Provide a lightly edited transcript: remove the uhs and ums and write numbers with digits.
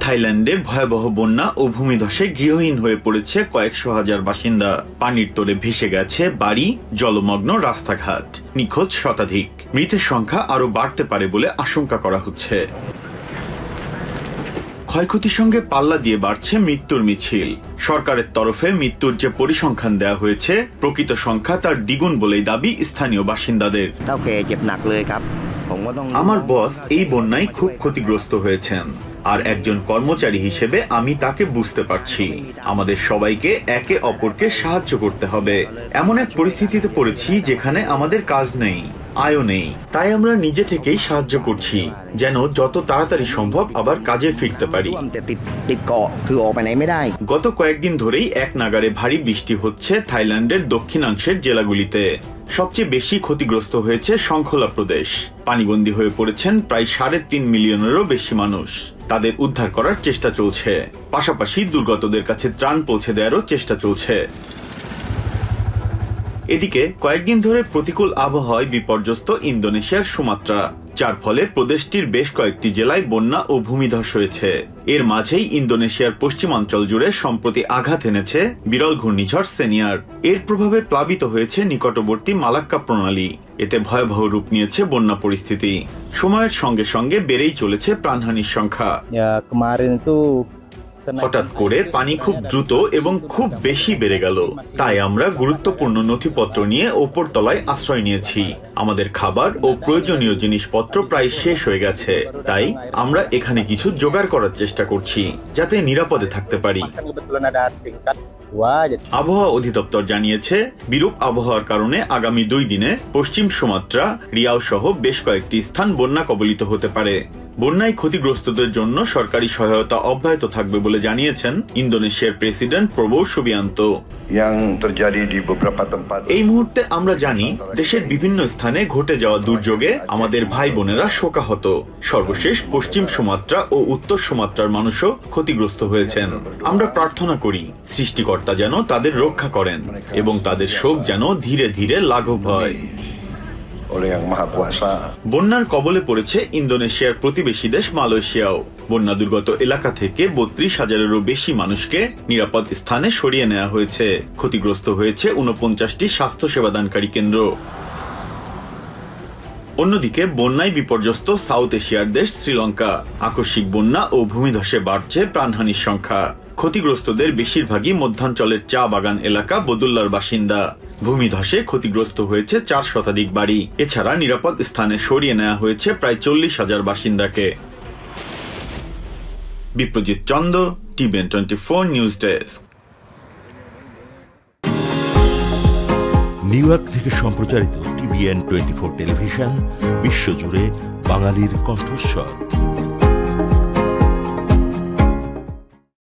থাইল্যান্ডে ভয়াবহ বন্যা ও ভূমিধসে গৃহহীন হয়ে পড়েছে কয়েকশো হাজার বাসিন্দা। পানির তোড়ে ভেসে গেছে বাড়ি, জলমগ্ন রাস্তাঘাট, নিখোঁজ শতাধিক। মৃতের সংখ্যা আরো বাড়তে পারে বলে আশঙ্কা করা হচ্ছে। ক্ষয়ক্ষতির সঙ্গে পাল্লা দিয়ে বাড়ছে মৃত্যুর মিছিল। সরকারের তরফে মৃত্যুর যে পরিসংখ্যান দেওয়া হয়েছে, প্রকৃত সংখ্যা তার দ্বিগুণ বলেই দাবি স্থানীয় বাসিন্দাদের। আমার বস এই বন্যায় খুব ক্ষতিগ্রস্ত হয়েছেন, আর একজন কর্মচারী হিসেবে আমি তাকে বুঝতে পারছি। আমাদের সবাইকে একে অপরকে সাহায্য করতে হবে। এমন এক পরিস্থিতিতে পড়েছি যেখানে আমাদের কাজ নেই, আয়ও নেই। তাই আমরা নিজে থেকেই সাহায্য করছি, যেন যত তাড়াতাড়ি সম্ভব আবার কাজে ফিরতে পারি। গত কয়েকদিন ধরেই এক নাগাড়ে ভারী বৃষ্টি হচ্ছে থাইল্যান্ডের দক্ষিণাংশের জেলাগুলিতে। সবচেয়ে বেশি ক্ষতিগ্রস্ত হয়েছে শংখলা প্রদেশ। পানিবন্দী হয়ে পড়েছেন প্রায় 3.5 মিলিয়নেরও বেশি মানুষ। তাদের উদ্ধার করার চেষ্টা চলছে, পাশাপাশি দুর্গতদের কাছে ত্রাণ পৌঁছে দেওয়ারও চেষ্টা চলছে। এদিকে কয়েকদিন ধরে প্রতিকূল আবহাওয়ায় বিপর্যস্ত ইন্দোনেশিয়ার সুমাত্রা, যার ফলে প্রদেশটির বেশ কয়েকটি জেলায় বন্যা ও ভূমিধস হয়েছে। এর মাঝেই ইন্দোনেশিয়ার পশ্চিমাঞ্চল জুড়ে সম্প্রতি আঘাত এনেছে বিরল ঘূর্ণিঝড় সেনিয়ার। এর প্রভাবে প্লাবিত হয়েছে নিকটবর্তী মালাক্কা প্রণালী। এতে ভয়াবহ রূপ নিয়েছে বন্যা পরিস্থিতি। সময়ের সঙ্গে সঙ্গে বেড়েই চলেছে প্রাণহানির সংখ্যা। হঠাৎ করে পানি খুব দ্রুত এবং খুব বেশি বেড়ে গেল। তাই আমরা গুরুত্বপূর্ণ নথিপত্র নিয়ে ওপর তলায় আশ্রয় নিয়েছি। আমাদের খাবার ও প্রয়োজনীয় জিনিসপত্র প্রায় শেষ হয়ে গেছে। তাই আমরা এখানে কিছু জোগাড় করার চেষ্টা করছি, যাতে নিরাপদে থাকতে পারি। আবহাওয়া অধিদপ্তর জানিয়েছে, বিরূপ আবহাওয়ার কারণে আগামী 2 দিনে পশ্চিম সুমাত্রা, রিয়াও সহ বেশ কয়েকটি স্থান বন্যা কবলিত হতে পারে। বন্যায় ক্ষতিগ্রস্তদের জন্য সরকারি সহায়তা অব্যাহত থাকবে বলে জানিয়েছেন ইন্দোনেশিয়ার প্রেসিডেন্ট প্রবোwo সুবিয়ান্তো। এই মুহূর্তে আমরা জানি, দেশের বিভিন্ন স্থানে ঘটে যাওয়া দুর্যোগে আমাদের ভাই বোনেরা শোকাহত। সর্বশেষ পশ্চিম সুমাত্রা ও উত্তর সুমাত্রার মানুষও ক্ষতিগ্রস্ত হয়েছেন। আমরা প্রার্থনা করি সৃষ্টিকর্তা যেন তাদের রক্ষা করেন এবং তাদের শোক যেন ধীরে ধীরে লাঘব হয়। বন্যার কবলে পড়েছে ইন্দোনেশিয়ার প্রতিবেশী দেশ মালয়েশিয়াও। বন্যা দুর্গত এলাকা থেকে 32,000-এরও বেশি মানুষকে নিরাপদ স্থানে সরিয়ে নেওয়া হয়েছে। ক্ষতিগ্রস্ত হয়েছে 49টি স্বাস্থ্য সেবাদানকারী কেন্দ্র। অন্যদিকে বন্যায় বিপর্যস্ত সাউথ এশিয়ার দেশ শ্রীলঙ্কা। আকস্মিক বন্যা ও ভূমিধসে বাড়ছে প্রাণহানির সংখ্যা। ক্ষতিগ্রস্তদের বেশিরভাগই মধ্যাঞ্চলের চা বাগান এলাকা বদুল্লার বাসিন্দা। ভূমিধসে ক্ষতিগ্রস্ত হয়েছে 4 শতাধিক বাড়ি। এছাড়া নিরাপদ স্থানে সরিয়ে নেওয়া হয়েছে প্রায় 40,000 বাসিন্দাকে। Biprajit Chanda, TVN 24 news desk. New York থেকে সম্প্রচারিত টিভিএন 24 টেলিভিশন বিশ্বজুড়ে বাঙালির কণ্ঠস্বর।